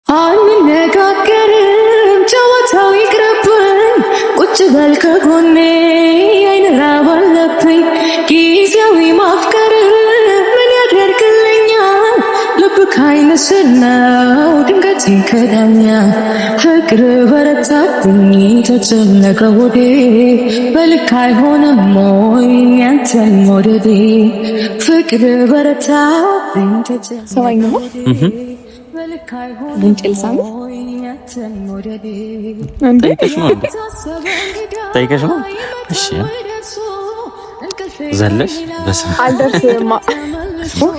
አንነጋገርም ጨዋታው ይቅርብን ቁጭ በል ከጎኔ አይን ራብ አለብኝ ጊዜያዊ ማፍቀር ምን ያደርግልኛል ልብ ካይን ስር ነው ድንገት ይከዳኛል ፍቅር በረታብኝ ተጨነቀ ሆዴ በልክ አይሆንም ሞይ ያንተን መውደዴ ፍቅር በረታብኝ ተጨነቀ ሆዴ ጉንጭል ሳም እንዴ ታይከሽ ነው እሺ ዘለሽ በስመ አልደርስማ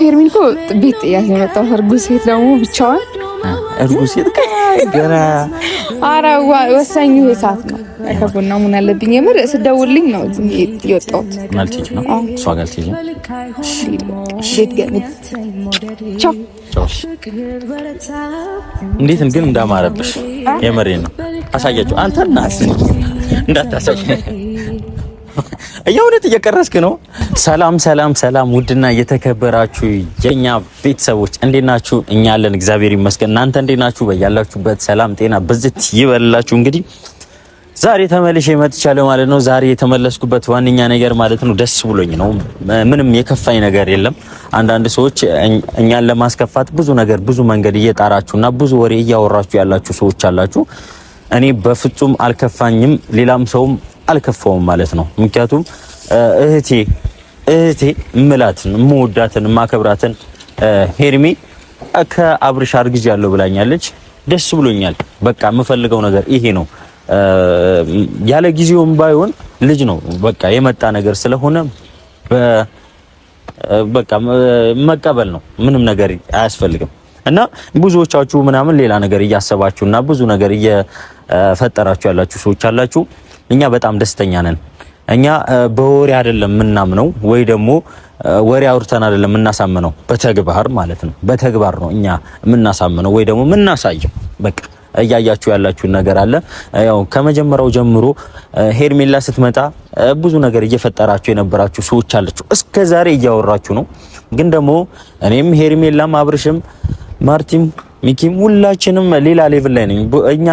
ሄርሚን እኮ ቤት ጥያት የመጣው እርጉዝ ሴት ደግሞ ብቻዋን እርጉዝ ሴት ገና ኧረ ወሳኙ ሰዓት ነው ከቡና ምን አለብኝ የምር ስደውልኝ ነው የወጣሁት ማልቲጅ ነው እሷ ጋር ትይጂ ቤት ገብ ቻው እንዴት ግን እንዳማረብሽ የመሬ ነው አሳያችሁ አንተ ናስ እንዳታሳይ እያውነት እየቀረስክ ነው ሰላም ሰላም ሰላም ውድና እየተከበራችሁ የኛ ቤተሰቦች እንዴት ናችሁ እኛ አለን እግዚአብሔር ይመስገን እናንተ እንዴት ናችሁ በያላችሁበት ሰላም ጤና በዝት ይበልላችሁ እንግዲህ ዛሬ ተመልሼ መጥቻለሁ ማለት ነው ዛሬ የተመለስኩበት ዋነኛ ነገር ማለት ነው ደስ ብሎኝ ነው ምንም የከፋኝ ነገር የለም አንዳንድ ሰዎች እኛን ለማስከፋት ብዙ ነገር ብዙ መንገድ እየጣራችሁና ብዙ ወሬ እያወራችሁ ያላችሁ ሰዎች አላችሁ እኔ በፍጹም አልከፋኝም ሌላም ሰውም አልከፋውም ማለት ነው ምክንያቱም እህቴ እምላትን እምወዳትን ማከብራትን ሄርሚ ከአብርሽ አርግጅ ያለው ብላኛለች ደስ ብሎኛል በቃ የምፈልገው ነገር ይሄ ነው ያለ ጊዜውም ባይሆን ልጅ ነው በቃ የመጣ ነገር ስለሆነ በቃ መቀበል ነው ምንም ነገር አያስፈልግም እና ብዙዎቻችሁ ምናምን ሌላ ነገር እያሰባችሁና ብዙ ነገር እየፈጠራችሁ ያላችሁ ሰዎች አላችሁ እኛ በጣም ደስተኛ ነን እኛ በወሬ አይደለም ምናምነው ወይ ደግሞ ወሬ አውርተን አይደለም እናሳምነው በተግባር ማለት ነው በተግባር ነው እኛ ምናሳምነው ወይ ደግሞ ምናሳየው በቃ እያያችሁ ያላችሁ ነገር አለ ያው ከመጀመሪያው ጀምሮ ሄርሜላ ስትመጣ ብዙ ነገር እየፈጠራችሁ የነበራችሁ ሰዎች አላችሁ እስከዛሬ እያወራችሁ ነው ግን ደግሞ እኔም ሄርሜላም አብርሽም ማርቲም ሚኪም ሁላችንም ሌላ ሌቭል ላይ ነን እኛ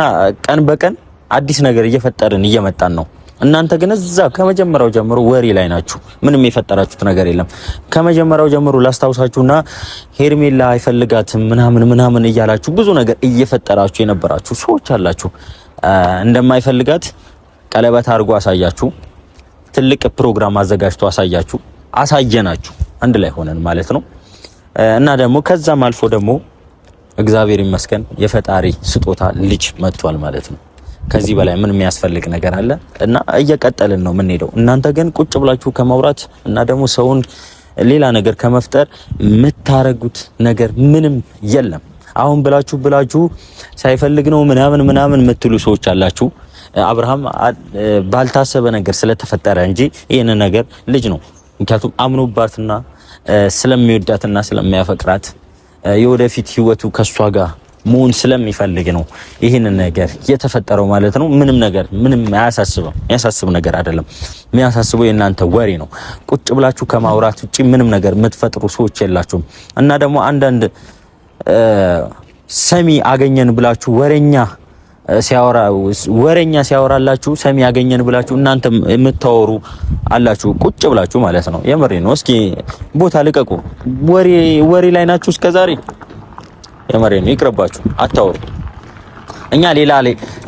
ቀን በቀን አዲስ ነገር እየፈጠርን እየመጣን ነው እናንተ ግን እዛ ከመጀመሪያው ጀምሮ ወሬ ላይ ናችሁ ምንም የፈጠራችሁት ነገር የለም ከመጀመሪያው ጀምሮ ላስታውሳችሁና ሄርሜላ አይፈልጋትም ምናምን እያላችሁ ብዙ ነገር እየፈጠራችሁ የነበራችሁ ሰዎች አላችሁ እንደማይፈልጋት ቀለበት አድርጎ አሳያችሁ ትልቅ ፕሮግራም አዘጋጅቶ አሳየናችሁ አንድ ላይ ሆነን ማለት ነው እና ደግሞ ከዛም አልፎ ደግሞ እግዚአብሔር ይመስገን የፈጣሪ ስጦታ ልጅ መጥቷል ማለት ነው ከዚህ በላይ ምን የሚያስፈልግ ነገር አለ እና እየቀጠልን ነው ምን ሄደው እናንተ ግን ቁጭ ብላችሁ ከማውራት እና ደግሞ ሰውን ሌላ ነገር ከመፍጠር የምታረጉት ነገር ምንም የለም አሁን ብላችሁ ሳይፈልግ ነው ምናምን የምትሉ ሰዎች አላችሁ አብርሃም ባልታሰበ ነገር ስለተፈጠረ እንጂ ይሄን ነገር ልጅ ነው ምክንያቱም አምኖባትና ስለሚወዳትና ስለሚያፈቅራት የወደፊት ህይወቱ ከሷ ጋር ሙን ስለሚፈልግ ነው ይሄን ነገር የተፈጠረው ማለት ነው ምንም ያሳስብ ነገር አይደለም የሚያሳስበው የእናንተ ወሬ ነው ቁጭ ብላችሁ ከማውራት ውጪ ምንም ነገር የምትፈጥሩ ሰዎች የላችሁም እና ደግሞ አንዳንድ ሰሚ አገኘን ብላችሁ ወሬኛ ሲያወራላችሁ ሰሚ አገኘን ብላችሁ እናንተ የምታወሩ አላችሁ ቁጭ ብላችሁ ማለት ነው የምሬ ነው እስኪ ቦታ ልቀቁ ወሬ ላይ ናችሁ እስከዛሬ የመሬ ነው ይቅርባችሁ አታውሩ እኛ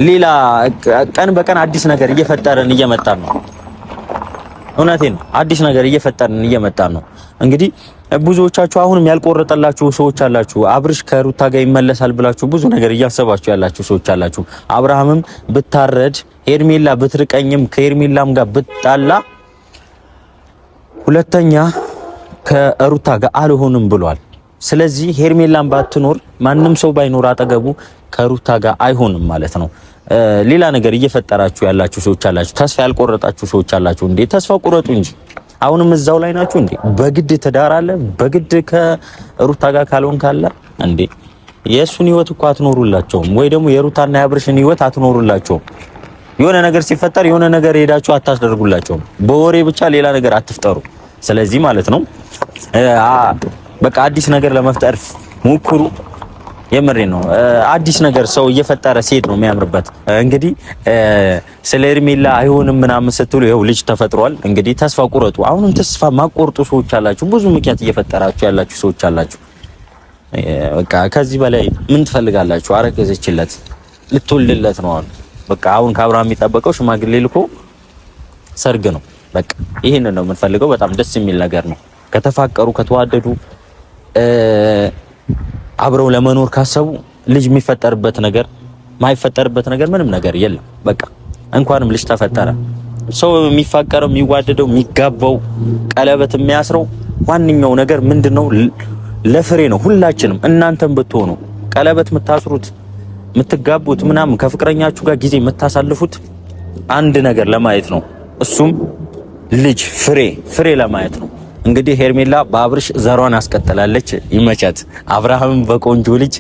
ሌላ ቀን በቀን አዲስ ነገር እየፈጠርን እየመጣን ነው እውነቴን ነው አዲስ ነገር እየፈጠርን እየመጣን ነው እንግዲህ ብዙዎቻችሁ አሁንም ያልቆረጠላችሁ ሰዎች አላችሁ አብርሽ ከሩታ ጋር ይመለሳል ብላችሁ ብዙ ነገር እያሰባችሁ ያላችሁ ሰዎች አላችሁ አብርሃምም ብታረድ ሄርሜላ ብትርቀኝም ከሄርሜላም ጋር ብጣላ ሁለተኛ ከሩታ ጋር አልሆንም ብሏል ስለዚህ ሄርሜላን ባትኖር ማንም ሰው ባይኖር አጠገቡ ከሩታ ጋር አይሆንም ማለት ነው ሌላ ነገር እየፈጠራችሁ ያላችሁ ሰዎች አላችሁ ተስፋ ያልቆረጣችሁ ሰዎች አላችሁ እንዴ ተስፋ ቁረጡ እንጂ አሁንም እዛው ላይ ናችሁ እንዴ በግድ ተዳራለ በግድ ከሩታ ጋር ካልሆን ካለ እንዴ የሱን ህይወት እኮ አትኖሩላቸውም ወይ ደግሞ የሩታና ያብርሽን ህይወት አትኖሩላቸውም የሆነ ነገር ሲፈጠር የሆነ ነገር ሄዳችሁ አታስደርጉላቸውም በወሬ ብቻ ሌላ ነገር አትፍጠሩ ስለዚህ ማለት ነው በቃ አዲስ ነገር ለመፍጠር ሞክሩ የምሬ ነው። አዲስ ነገር ሰው እየፈጠረ ሲሄድ ነው የሚያምርበት። እንግዲህ ስለ ሄርሜላ አይሆንም ምናምን ስትሉ ይኸው ልጅ ተፈጥሯል። እንግዲህ ተስፋ ቁረጡ። አሁንም ተስፋ ማቆርጡ ሰዎች አላችሁ፣ ብዙ ምክንያት እየፈጠራችሁ ያላችሁ ሰዎች አላችሁ። በቃ ከዚህ በላይ ምን ትፈልጋላችሁ? አረገዘችለት፣ ልትወልድለት ነው አሁን። በቃ አሁን ከአብርሃም የሚጠበቀው ሽማግሌ ልኮ ሰርግ ነው። በቃ ይሄንን ነው የምንፈልገው። በጣም ደስ የሚል ነገር ነው። ከተፋቀሩ ከተዋደዱ አብረው ለመኖር ካሰቡ ልጅ የሚፈጠርበት ነገር ማይፈጠርበት ነገር ምንም ነገር የለም። በቃ እንኳንም ልጅ ተፈጠረ። ሰው የሚፋቀረው የሚዋደደው የሚጋባው ቀለበት የሚያስረው ዋነኛው ነገር ምንድነው? ለፍሬ ነው። ሁላችንም እናንተም ብትሆኑ ቀለበት የምታስሩት የምትጋቡት ምናምን ከፍቅረኛችሁ ጋር ጊዜ የምታሳልፉት አንድ ነገር ለማየት ነው። እሱም ልጅ ፍሬ ለማየት ነው። እንግዲህ ሄርሜላ በአብርሽ ዘሯን አስቀጥላለች። ይመቻት። አብርሃምም በቆንጆ ልጅ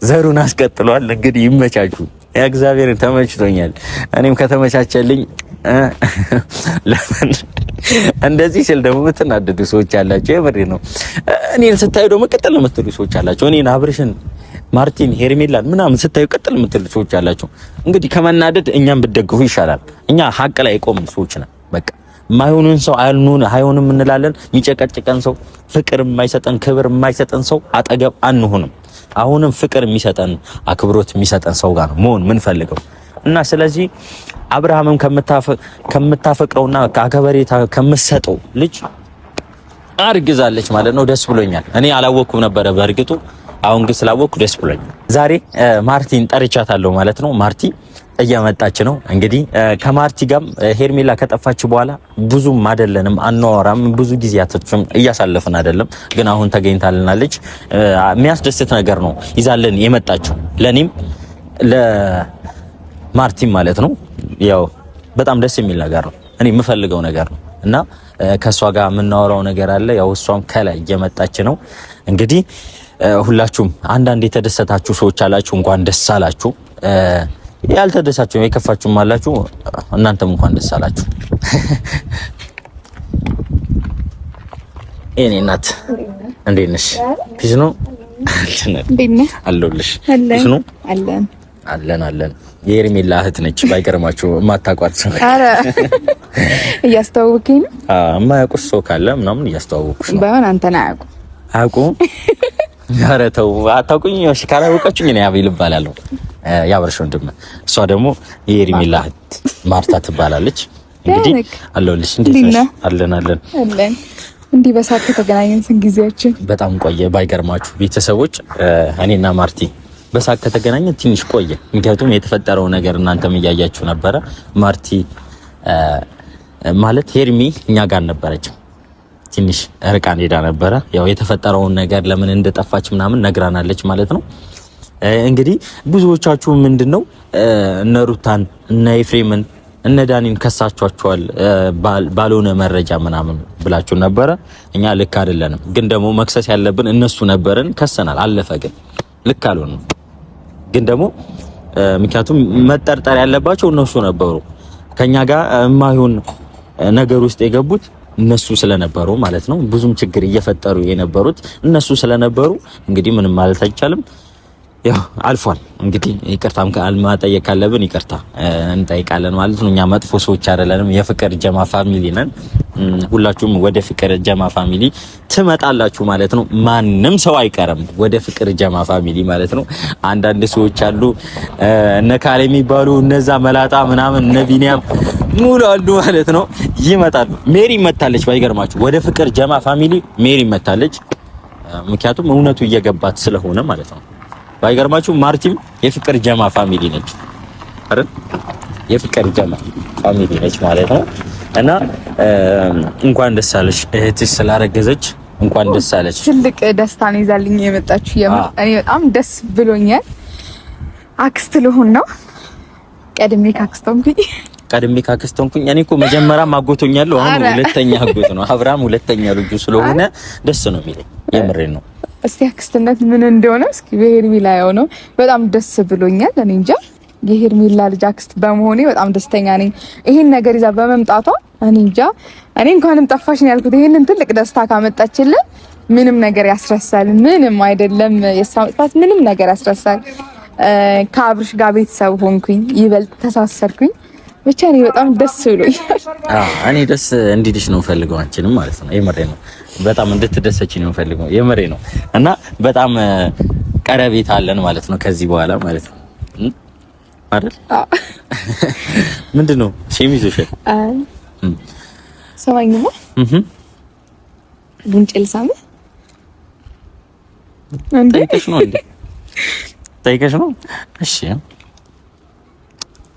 ዘሩን አስቀጥሏል። እንግዲህ ይመቻችሁ። እግዚአብሔር ተመችቶኛል። እኔም ከተመቻቸልኝ ለምን እንደዚህ ስል ደግሞ የምትናደዱ ሰዎች አላችሁ። የምሬ ነው። እኔን ስታዩ ደግሞ ቅጥል የምትሉ ሰዎች አላችሁ። እኔን አብርሽን፣ ማርቲን፣ ሄርሜላን ምናምን ስታዩ ቅጥል የምትሉ ሰዎች አላችሁ። እንግዲህ ከመናደድ እኛም ብትደግፉ ይሻላል። እኛ ሀቅ ላይ ቆምን ሰዎች ነን። በቃ ማይሆኑን ሰው አይሆንም እንላለን። የሚጨቀጭቀን ሰው፣ ፍቅር የማይሰጠን ክብር የማይሰጠን ሰው አጠገብ አንሆንም። አሁንም ፍቅር የሚሰጠን አክብሮት የሚሰጠን ሰው ጋር ነው መሆን ምን ፈልገው እና ስለዚህ አብርሃምም ከምታፈቅረውና ከአከበሬታ ከምትሰጠው ልጅ አርግዛለች ማለት ነው። ደስ ብሎኛል። እኔ አላወኩም ነበረ በእርግጡ፣ አሁን ግን ስላወቅኩ ደስ ብሎኛል። ዛሬ ማርቲን ጠርቻታለሁ ማለት ነው። ማርቲ እየመጣች ነው። እንግዲህ ከማርቲ ጋርም ሄርሜላ ከጠፋች በኋላ ብዙም አይደለንም፣ አናወራም፣ ብዙ ጊዜያቶችም እያሳለፍን አይደለም። ግን አሁን ተገኝታልናለች። የሚያስደስት ነገር ነው ይዛለን የመጣችው ለኔም ለማርቲም ማለት ነው። ያው በጣም ደስ የሚል ነገር ነው፣ እኔ የምፈልገው ነገር ነው እና ከሷ ጋር የምናወራው ነገር አለ። ያው እሷም ከላይ እየመጣች ነው። እንግዲህ ሁላችሁም አንዳንድ የተደሰታችሁ ሰዎች አላችሁ፣ እንኳን ደስ አላችሁ። ያልተደሳችሁ የከፋችሁም አላችሁ፣ እናንተም እንኳን ደስ አላችሁ። እኔ እናት እንዴት ነሽ? ፒስ ነው አለሁልሽ። ፒስ ነው አለን። የሄርሜላ እህት ነች። ባይገርማችሁ የማታውቋት ሰው አረ እያስተዋወቀኝ ነው። የማያውቁሽ ሰው ካለ ምናምን እያስተዋወቁሽ ነው። ባይሆን አንተን አያውቁ ኧረ ተው አታውቁኝ። እሺ ካላወቃችሁኝ እኔ አቤል እባላለሁ፣ ያብረሽ ወንድም። እሷ ደግሞ የሄርሜላ እህት ማርታ ትባላለች። እንግዲህ አለሁልሽ። እንዴት ነሽ? አለን። እንዲህ በሳት ከተገናኘን ስንት ጊዜያችን? በጣም ቆየ። ባይገርማችሁ ቤተሰቦች እኔና ማርቲ በሳቅ ከተገናኘን ትንሽ ቆየ። ምክንያቱም የተፈጠረው ነገር እናንተም እያያችሁ ነበረ። ማርቲ ማለት ሄርሚ እኛ ጋር ነበረች፣ ትንሽ ርቃን ሄዳ ነበረ። ያው የተፈጠረውን ነገር ለምን እንደጠፋች ምናምን ነግራናለች ማለት ነው። እንግዲህ ብዙዎቻችሁ ምንድነው እነ ሩታን እነ ኤፍሬምን እነ ዳኒን ከሳችኋቸዋል ባልሆነ መረጃ ምናምን ብላችሁ ነበረ። እኛ ልክ አይደለንም፣ ግን ደግሞ መክሰስ ያለብን እነሱ ነበርን። ከሰናል፣ አለፈ። ግን ልክ አልሆነም። ግን ደግሞ ምክንያቱም መጠርጠር ያለባቸው እነሱ ነበሩ። ከኛ ጋር የማይሆን ነገር ውስጥ የገቡት እነሱ ስለነበሩ ማለት ነው። ብዙም ችግር እየፈጠሩ የነበሩት እነሱ ስለነበሩ እንግዲህ ምንም ማለት አይቻልም። ያው አልፏል። እንግዲህ ይቅርታም መጠየቅ ካለብን ይቅርታ እንጠይቃለን ማለት ነው። እኛ መጥፎ ሰዎች አይደለንም። የፍቅር ጀማ ፋሚሊ ነን። ሁላችሁም ወደ ፍቅር ጀማ ፋሚሊ ትመጣላችሁ ማለት ነው። ማንም ሰው አይቀርም ወደ ፍቅር ጀማ ፋሚሊ ማለት ነው። አንዳንድ ሰዎች አሉ እነ ካለ የሚባሉ እነዛ መላጣ ምናምን እነ ቢኒያም ሙሉ አሉ ማለት ነው። ይመጣሉ። ሜሪ መታለች። ባይገርማችሁ ወደ ፍቅር ጀማ ፋሚሊ ሜሪ መታለች። ምክንያቱም እውነቱ እየገባት ስለሆነ ማለት ነው። ባይገርማችሁ ማርቲም የፍቅር ጀማ ፋሚሊ ነች አይደል? የፍቅር ጀማ ፋሚሊ ነች ማለት ነው። እና እንኳን ደስ አለሽ እህትሽ ስላረገዘች እንኳን ደስ አለሽ። ትልቅ ደስታ ነው ይዛልኝ የመጣችሁ። እኔ በጣም ደስ ብሎኛል። አክስት ልሆን ነው። ቀድሜ ካክስቶንኩኝ እኔ እኮ መጀመሪያም አጎቶኛለሁ። አሁን ሁለተኛ አጎት ነው። አብርሃም ሁለተኛ ልጁ ስለሆነ ደስ ነው የሚለኝ። የምሬን ነው። እስቲ አክስትነት ምን እንደሆነ እስኪ በሄርሜላ ነው። በጣም ደስ ብሎኛል። እኔ እንጃ የሄርሜላ ልጅ አክስት በመሆኔ በጣም ደስተኛ ነኝ። ይሄን ነገር ይዛ በመምጣቷ እኔ እንጃ። እኔ እንኳንም ጠፋሽ ነው ያልኩት። ይሄንን ትልቅ ደስታ ካመጣችልን ምንም ነገር ያስረሳል። ምንም አይደለም የእሷ መጥፋት ምንም ነገር ያስረሳል። ከአብርሽ ጋር ቤተሰብ ሆንኩኝ፣ ይበልጥ ተሳሰርኩኝ። ብቻ እኔ በጣም ደስ ብሎኛል። እኔ ደስ እንዲልሽ ነው ፈልገው አንቺንም ማለት ነው። የምሬ ነው። በጣም እንድትደሰች ነው ፈልገው። የምሬ ነው። እና በጣም ቀረቤት አለን ማለት ነው ከዚህ በኋላ ማለት ነው አይደል? ምንድነው ሸሚዞሽ? ሰማኝማ ጉንጭ ልሳም እንዴ? ጠይቀሽ ነው? እሺ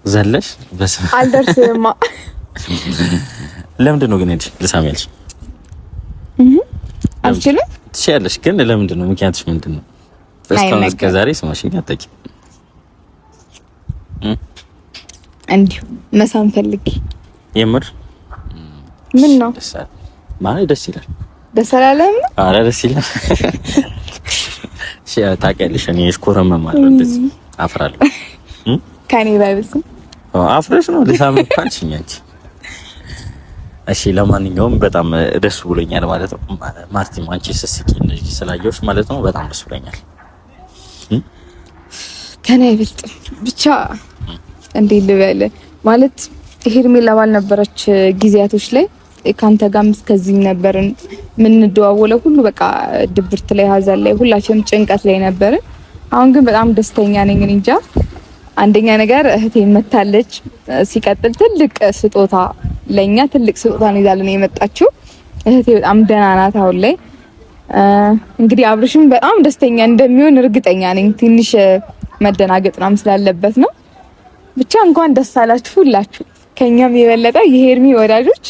ዘለሽ በስመ አልደርስማ። ለምንድን ነው ግን እሺ ልሳም ያልሽ? አልችልም። ትችያለሽ ግን ለምንድን ነው? ምክንያትሽ ምንድን ነው? እስካሁን እስከ ዛሬ ስማሽኝ አታውቂም። እንዲሁ መሳም ፈልጊ። የምር ምን ነው ማለት ደስ ይላል። ደስ አላለም? ኧረ ደስ ይላል። እሺ ታውቂያለሽ፣ እኔ እሽኮረመማለሁ እንደዚህ አፍራለሁ። ከኔ ባይብስም አፍረሽ ነው ልሳም እንኳን አንቺ። እሺ ለማንኛውም በጣም ደስ ብሎኛል ማለት ነው። ማርቲም አንቺ ስስቂ እንደዚህ ስላየሁሽ ማለት ነው በጣም ደስ ብሎኛል። ከኔ አይበልጥም ብቻ እንዴ ልበል ማለት ሄርሜላ ባልነበረች ጊዜያቶች ላይ ካንተ ጋርም እስከዚህ ነበርን የምንደዋወለው ሁሉ በቃ ድብርት ላይ ሀዘን ላይ ሁላችንም ጭንቀት ላይ ነበርን። አሁን ግን በጣም ደስተኛ ነኝ። እንጃ አንደኛ ነገር እህቴ መታለች፣ ሲቀጥል ትልቅ ስጦታ ለኛ ትልቅ ስጦታ ነው ይዛልን የመጣችው እህቴ። በጣም ደህና ናት አሁን ላይ። እንግዲህ አብርሽም በጣም ደስተኛ እንደሚሆን እርግጠኛ ነኝ። ትንሽ መደናገጥ ምናምን ስላለበት ነው። ብቻ እንኳን ደስ አላችሁ ሁላችሁ፣ ከኛም የበለጠ የሄርሚ ወዳጆች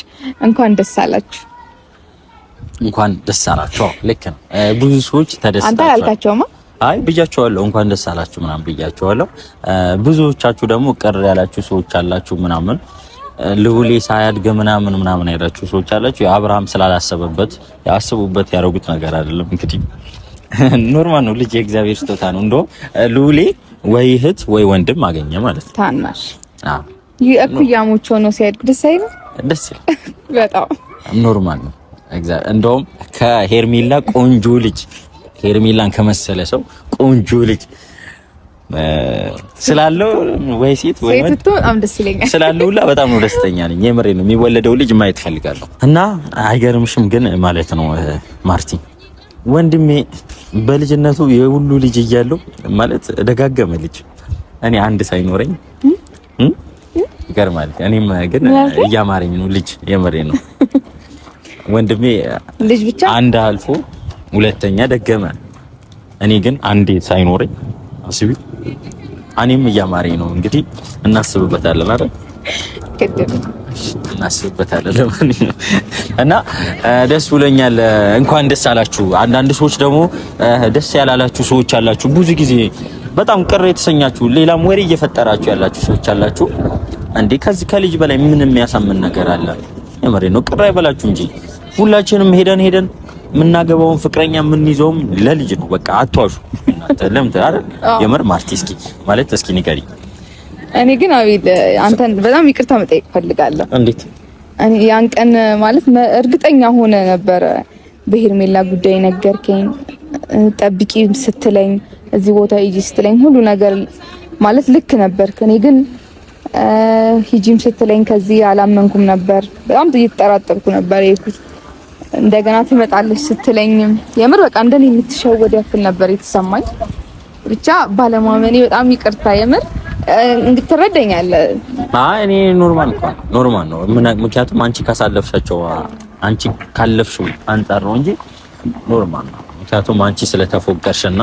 እንኳን ደስ አላችሁ። እንኳን ደስ አላችሁ። ልክ ነው። ብዙ ሰዎች ተደስተዋል። አንተ አላልካቸውማ? አይ ብያቸዋለሁ፣ እንኳን ደስ አላችሁ ምናምን ብያቸዋለሁ። ብዙዎቻችሁ ደግሞ ቅር ያላችሁ ሰዎች አላችሁ ምናምን ልውሌ ሳያድግ ምናምን ያላችሁ ሰዎች አላችሁ። አብርሃም ስላላሰበበት ያስቡበት ያደረጉት ነገር አይደለም። እንግዲህ ኖርማል ነው። ልጅ የእግዚአብሔር ስጦታ ነው። እንደውም ልውሌ ወይ እህት ወይ ወንድም አገኘ ማለት ነው። ታናሽ እኩያሞች ሆኖ ሲያድግ ደስ አይልም? ደስ ይላል። በጣም ኖርማል ነው። እንደውም ከሄርሜላ ቆንጆ ልጅ ሄርሜላን ከመሰለ ሰው ቆንጆ ልጅ ስላለው ወይ ሴት ወይ ወንድ በጣም ደስ ይለኛል ስላለው ሁላ በጣም ነው ደስተኛ ነኝ። የምሬ ነው። የሚወለደው ልጅ ማየት ፈልጋለሁ። እና አይገርምሽም ግን ማለት ነው ማርቲ ወንድሜ በልጅነቱ የሁሉ ልጅ እያለው ማለት ደጋገመ ልጅ እኔ አንድ ሳይኖረኝ ይገርማል። እኔም ግን እያማረኝ ነው ልጅ። የምሬ ነው። ወንድሜ ልጅ ብቻ አንድ አልፎ ሁለተኛ ደገመ። እኔ ግን አንዴ ሳይኖረኝ አስቢ። እኔም እያማረኝ ነው። እንግዲህ እናስብበታለን አይደል? እናስብበታለን። ለማንኛውም እና ደስ ብሎኛል። እንኳን ደስ አላችሁ። አንዳንድ ሰዎች ደግሞ ደስ ያላላችሁ ሰዎች አላችሁ። ብዙ ጊዜ በጣም ቅር የተሰኛችሁ ሌላም ወሬ እየፈጠራችሁ ያላችሁ ሰዎች አላችሁ። እንዴ ከዚህ ከልጅ በላይ ምን የሚያሳምን ነገር አለ? የምሬ ነው። ቅር አይበላችሁ እንጂ ሁላችንም ሄደን የምናገባውን ፍቅረኛ የምንይዘውም ለልጅ ነው። በቃ አትዋሹ እናንተ። ለምን አይደል? የምር ማርቲ እስኪ ማለት እስኪ ንገሪ። እኔ ግን አቤል አንተን በጣም ይቅርታ መጠየቅ ፈልጋለሁ። እንዴት? እኔ ያን ቀን ማለት እርግጠኛ ሆነ ነበረ በሄርሜላ ጉዳይ ነገርከኝ፣ ጠብቂ ስትለኝ፣ እዚህ ቦታ ሂጂ ስትለኝ ሁሉ ነገር ማለት ልክ ነበርክ። እኔ ግን ሂጂም ስትለኝ ከዚህ አላመንኩም ነበር። በጣም እየተጠራጠርኩ ነበር የሄድኩት። እንደገና ትመጣለች ስትለኝም የምር በቃ እንደኔ የምትሸወድ ያክል ነበር የተሰማኝ። ብቻ ባለማመኔ በጣም ይቅርታ የምር እንድትረዳኛለህ። እኔ ኖርማል ነው። ምክንያቱም አንቺ ካለፍሽው አንጻር ነው እንጂ ኖርማል ነው። ምክንያቱም አንቺ ስለተፎገርሽና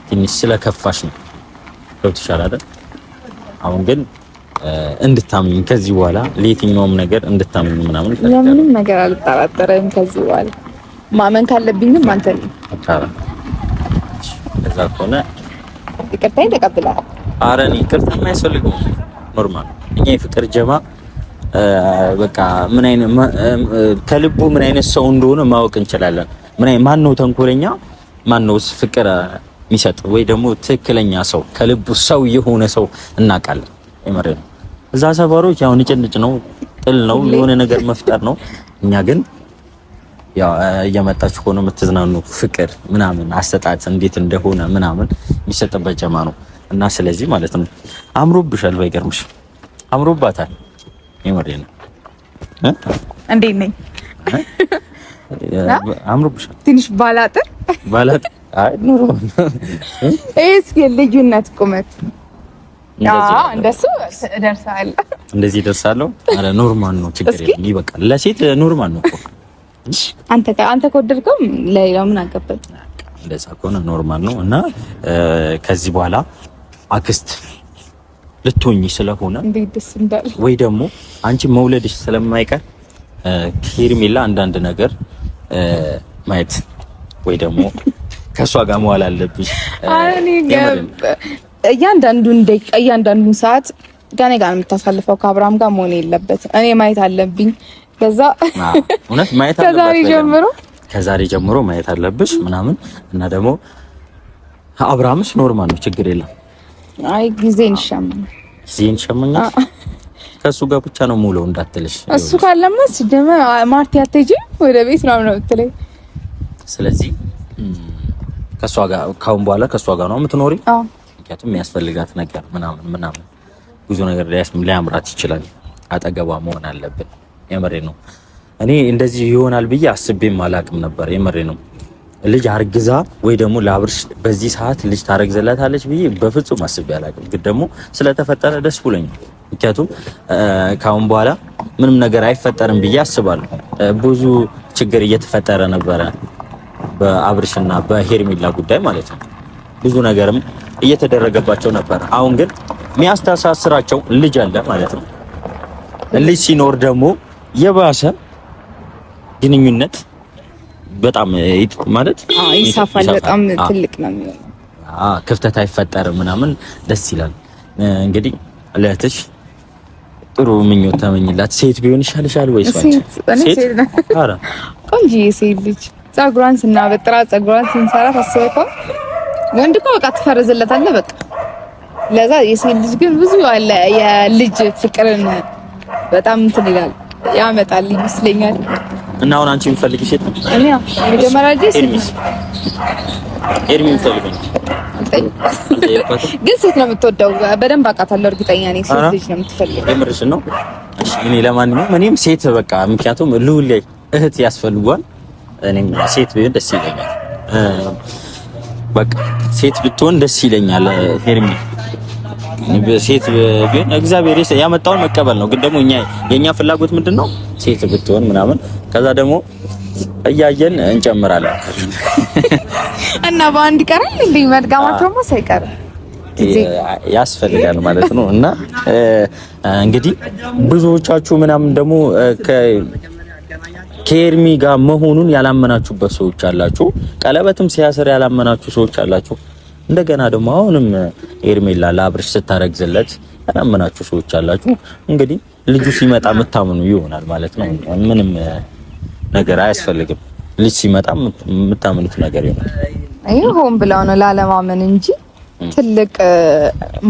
ትንሽ ስለከፋሽ ነው። ገብቶሻል አይደል? አሁን ግን እንድታምኝ ከዚህ በኋላ ለየትኛውም ነገር እንድታምኝ ምናምን ለምንም ነገር አልጠራጠረም። ከዚህ በኋላ ማመን ካለብኝም አንተ ነህ። እዛ ከሆነ ይቅርታዬን ተቀብለሃል። ኧረ እኔ ይቅርታ የማያስፈልገውም ኖርማል። እኛ የፍቅር ጀማ በቃ ምን አይነት ከልቡ ምን አይነት ሰው እንደሆነ ማወቅ እንችላለን። ማን ነው ተንኮለኛ፣ ማን ነው ፍቅር የሚሰጥ ወይ ደግሞ ትክክለኛ ሰው ከልቡ ሰው የሆነ ሰው እናውቃለን። የምሬ ነው። እዛ ሰፈሮች ያው ንጭንጭ ነው፣ ጥል ነው፣ የሆነ ነገር መፍጠር ነው። እኛ ግን ያው እየመጣችሁ ሆኖ የምትዝናኑ ፍቅር ምናምን አሰጣጥ እንዴት እንደሆነ ምናምን የሚሰጥበት ጀማ ነው እና ስለዚህ ማለት ነው አምሮብሻል። ባይገርምሽ አምሮባታል። የምሬ ነው። እንዴት ነኝ? አምሮብሻል። ትንሽ ባላጥር አይ ኑሮ እስኪ ልዩነት ቁመት እንደሱ እደርሳለሁ። እንደዚህ እደርሳለሁ። አረ ኖርማል ነው፣ ችግር የለም ይበቃል። ለሴት ኖርማል ነው እኮ አንተ ከወደድከው ለሌላው ምን አገባኝ። እንደዛ ከሆነ ኖርማል ነው እና ከዚህ በኋላ አክስት ልትሆኚ ስለሆነ እንዴት ደስ እንዳለ ወይ ደግሞ አንቺ መውለድሽ ስለማይቀር ሄርሜላ አንዳንድ ነገር ማየት ወይ ደግሞ ከሷ ጋር መዋል አለብሽ። እያንዳንዱን ሰዓት ከኔ ጋር የምታሳልፈው ከአብርሃም ጋር መሆን የለበት። እኔ ማየት አለብኝ። ከዛ እውነት ማየት አለበት። ከዛሬ ጀምሮ ማየት አለብሽ ምናምን እና ደግሞ አብርሃምስ ኖርማል ነው፣ ችግር የለም። አይ ጊዜን ይሻመኛል። ከሱ ጋር ብቻ ነው ሙሉ እንዳትልሽ። እሱ ካለማ ሲጀመር ማርቲ አትሄጂም ወደ ቤት ነው የምትለኝ። ስለዚህ ከሷ ጋር ካሁን በኋላ ከሷ ጋር ነው የምትኖሪ። ምክንያቱም የሚያስፈልጋት ነገር ምናምን ብዙ ነገር ሊያምራት ይችላል። አጠገቧ መሆን አለብን። የመሬ ነው። እኔ እንደዚህ ይሆናል ብዬ አስቤም አላቅም ነበር። የመሬ ነው። ልጅ አርግዛ ወይ ደግሞ ለአብርሽ በዚህ ሰዓት ልጅ ታረግዘላታለች ብዬ በፍጹም አስቤ አላቅም። ግን ደግሞ ስለተፈጠረ ደስ ብሎኛል። ምክንያቱም ካሁን በኋላ ምንም ነገር አይፈጠርም ብዬ አስባለሁ። ብዙ ችግር እየተፈጠረ ነበረ በአብርሽና በሄርሜላ ጉዳይ ማለት ነው። ብዙ ነገርም እየተደረገባቸው ነበር። አሁን ግን የሚያስተሳስራቸው ልጅ አለ ማለት ነው። ልጅ ሲኖር ደግሞ የባሰ ግንኙነት በጣም ማለት ይሳፋል። በጣም ትልቅ ነው የሚሆነው። ክፍተት አይፈጠርም ምናምን ደስ ይላል። እንግዲህ ለእህትሽ ጥሩ ምኞት ተመኝላት። ሴት ቢሆን ይሻልሻል ወይስ ሴት? አረ ቆንጆ ሴት ልጅ ጸጉሯን ስናበጥራ ጸጉሯን ስንሰራ ታስበው ወንድ እኮ በቃ ትፈርዝለታለህ በቃ። ለዛ የሴት ልጅ ግን ብዙ አለ የልጅ ፍቅርን በጣም እንትን ይላል ያመጣል ይመስለኛል። እና አሁን አንቺ የምትፈልጊ ሴት ነው? እኔ መጀመሪያ ልጅ ኤርሚ የምትፈልጊው ግን ሴት ነው የምትወደው። በደንብ አውቃታለሁ፣ እርግጠኛ ነኝ ሴት ልጅ ነው የምትፈልገው። የምርሽ ነው? እሺ እኔ ለማንኛውም እኔም ሴት በቃ ምክንያቱም ልዑል ላይ እህት ያስፈልጓል። እኔም ሴት ቢሆን ደስ ይለኛል። በቃ ሴት ብትሆን ደስ ይለኛል። ሄርሚ ሴት ቢሆን እግዚአብሔር ያመጣውን መቀበል ነው። ግን ደግሞ የኛ ፍላጎት ምንድነው? ሴት ብትሆን ምናምን ከዛ ደግሞ እያየን እንጨምራለን እና በአንድ ቀራል እንዴ መድጋማቸውማ ሳይቀር ያስፈልጋል ማለት ነው። እና እንግዲህ ብዙዎቻችሁ ምናምን ደግሞ ከኤርሚ ጋር መሆኑን ያላመናችሁበት ሰዎች አላችሁ። ቀለበትም ሲያስር ያላመናችሁ ሰዎች አላችሁ። እንደገና ደግሞ አሁንም ኤርሜላ ለአብርሽ ስታረግዝለት ያላመናችሁ ሰዎች አላችሁ። እንግዲህ ልጁ ሲመጣ የምታምኑ ይሆናል ማለት ነው። ምንም ነገር አያስፈልግም። ልጅ ሲመጣ የምታምኑት ነገር ይሆናል። ሆን ብለው ነው ላለማመን እንጂ ትልቅ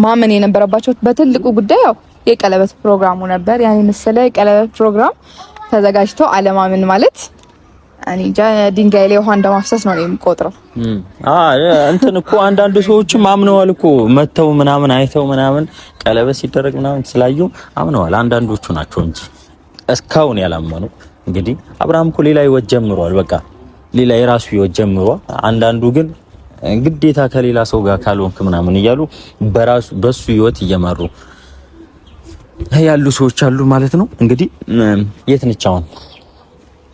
ማመን የነበረባቸው በትልቁ ጉዳይ ያው የቀለበት ፕሮግራሙ ነበር። ያን መሰለ የቀለበት ፕሮግራም ተዘጋጅቶ አለማመን ማለት እኔ ድንጋይ ላይ ውሃ እንደማፍሰስ ነው የምቆጥረው። እንትን እኮ አንዳንድ ሰዎችም አምነዋል እኮ መተው ምናምን አይተው ምናምን ቀለበት ሲደረግ ምናምን ስላዩ አምነዋል። አንዳንዶቹ ናቸው እንጂ እስካሁን ያላመኑ። እንግዲህ አብርሃም እኮ ሌላ ህይወት ጀምሯል። በቃ ሌላ የራሱ ህይወት ጀምሯል። አንዳንዱ ግን ግዴታ ከሌላ ሰው ጋር ካልሆንክ ምናምን እያሉ በሱ ህይወት እየመሩ ያሉ ሰዎች አሉ ማለት ነው። እንግዲህ የት ነች አሁን?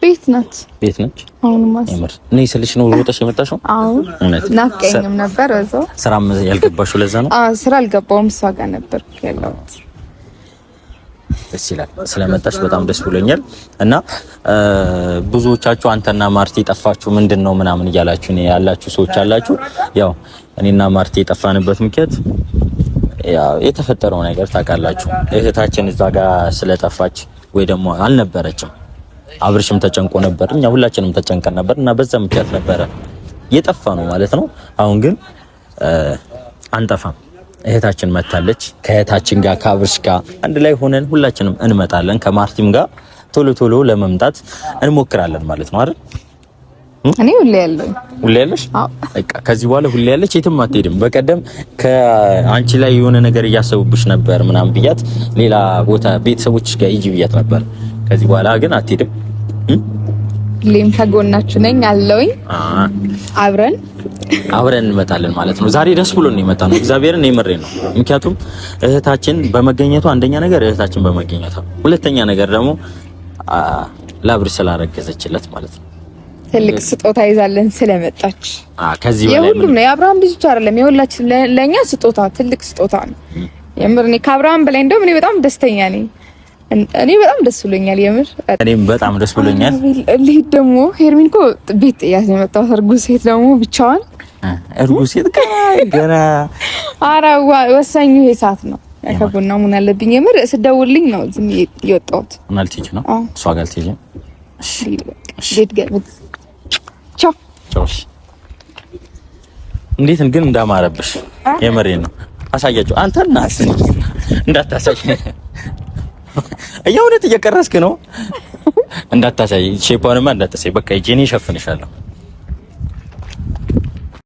ቤት ናት። ቤት ነች አሁን ማለት ነው። እኔ ስልሽ ነው ሮጠሽ የመጣሽው? አዎ ናፍቀኝም ነበር። እዛው ስራም ያልገባሽው ለዛ ነው? ስራ አልገባውም፣ እሷ ጋር ነበር ያለሁት። ደስ ይላል። ስለመጣሽ በጣም ደስ ብሎኛል። እና ብዙዎቻችሁ አንተና ማርቲ ጠፋችሁ ምንድነው ምናምን እያላችሁ ነው ያላችሁ ሰዎች አላችሁ። ያው እኔና ማርቲ የጠፋንበት ምክንያት ያው የተፈጠረው ነገር ታውቃላችሁ። እህታችን እዛ ጋር ስለጠፋች ወይ ደግሞ አልነበረችም። አብርሽም ተጨንቆ ነበር፣ እኛ ሁላችንም ተጨንቀን ነበር እና በዛ ምክንያት ነበረ የጠፋ ነው ማለት ነው። አሁን ግን አንጠፋም። እህታችን መታለች። ከእህታችን ጋር ከአብርሽ ጋር አንድ ላይ ሆነን ሁላችንም እንመጣለን። ከማርቲም ጋር ቶሎ ቶሎ ለመምጣት እንሞክራለን ማለት ነው አይደል? እኔ ሁሌ ያለኝ ሁሌ ያለሽ? አዎ በቃ ከዚህ በኋላ ሁሌ ያለች የትም አትሄድም። በቀደም ከአንቺ ላይ የሆነ ነገር እያሰቡብሽ ነበር ምናምን ብያት ሌላ ቦታ ቤተሰቦችሽ ጋር ሂጂ ብያት ነበር። ከዚህ በኋላ ግን አትሄድም። ሁሌም ከጎናችሁ ነኝ አለውኝ። አብረን እንመጣለን ማለት ነው። ዛሬ ደስ ብሎን ነው የመጣነው። እግዚአብሔርን የምሬ ነው። ምክንያቱም እህታችን በመገኘቷ አንደኛ ነገር እህታችን በመገኘቷ፣ ሁለተኛ ነገር ደግሞ ለአብርሽ ስላረገዘችለት ማለት ነው። ትልቅ ስጦታ ይዛለን ስለመጣች ከዚህ በላይ የሁሉም ነው። የአብርሃም ልጅ አይደለም የሁላችን ለኛ ስጦታ ትልቅ ስጦታ ነው። የምር እኔ ከአብርሃም በላይ እንደውም እኔ በጣም ደስተኛ ነኝ። እኔ በጣም ደስ ብሎኛል የምር። እኔም በጣም ደስ ብሎኛል። ልሂድ ደግሞ ሄርሚን እኮ ቤት ጥያት ነው የመጣሁት። እርጉዝ ሴት ደግሞ ብቻዋን እርጉዝ ሴት ገና ኧረ ወሳኙ ይሄ ሰዓት ነው። ከቡና ምን አለብኝ የምር ስደውልኝ ነው ዝም የወጣሁት። እና ልትሄጂ ነው እሷ ጋር ልትሄጂ? እሺ ቤት ገብ ቻው ቻው። እንዴት ግን እንዳማረብሽ የምሬን ነው። አሳያችሁ አንተ እንዳታሳይ የእውነት እየቀረስክ ነው። እንዳታሳይ ሼፓውንማ እንዳታሳይ። በቃ እጄ እሸፍንሻለሁ።